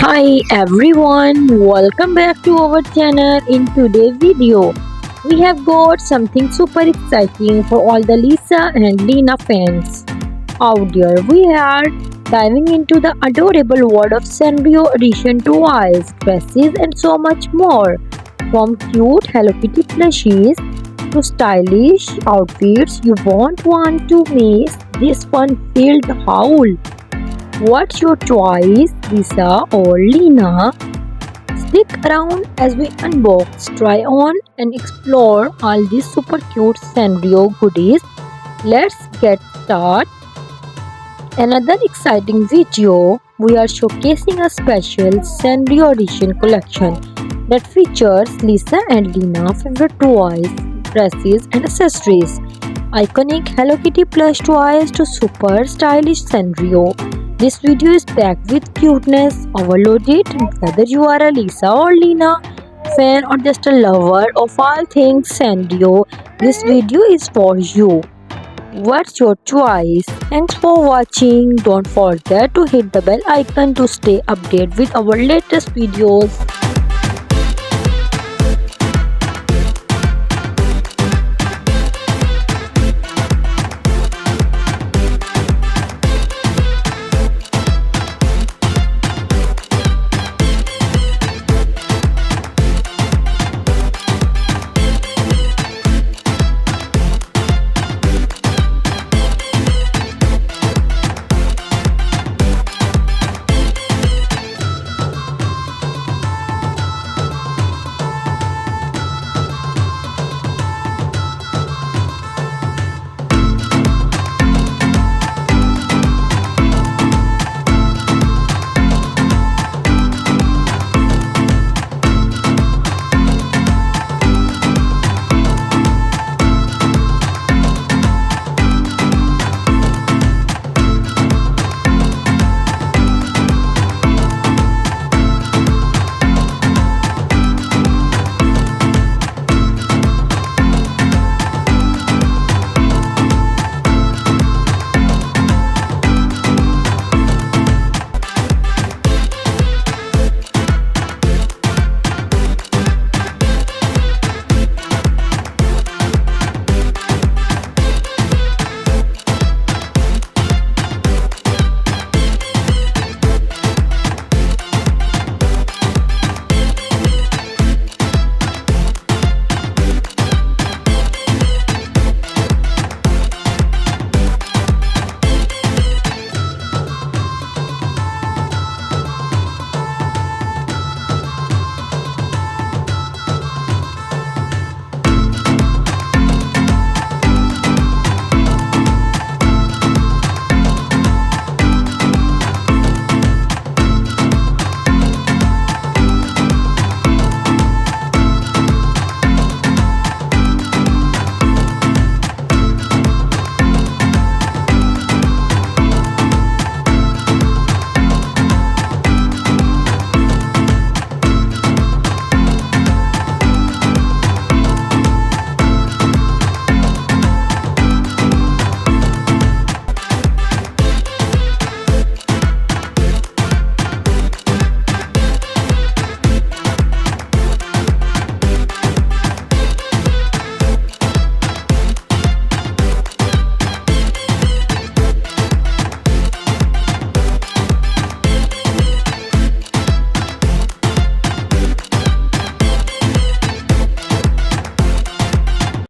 Hi everyone, welcome back to our channel. In today's video, we have got something super exciting for all the Lisa and Lena fans out there. We are diving into the adorable world of Sanrio Edition Toys, dresses and so much more. From cute Hello Kitty plushies to stylish outfits, you won't want to miss this fun-filled haul. What's your choice, Lisa or Lena? Stick around as we unbox, try on, and explore all these super cute Sanrio goodies. Let's get started. Another exciting video. We are showcasing a special Sanrio Edition collection that features Lisa and Lena favorite toys, dresses, and accessories. Iconic Hello Kitty plush toys to super stylish Sanrio. This video is packed with cuteness, overloaded. Whether you are a Lisa or Lena fan or just a lover of all things Sanrio, this video is for you. What's your choice? Thanks for watching. Don't forget to hit the bell icon to stay updated with our latest videos.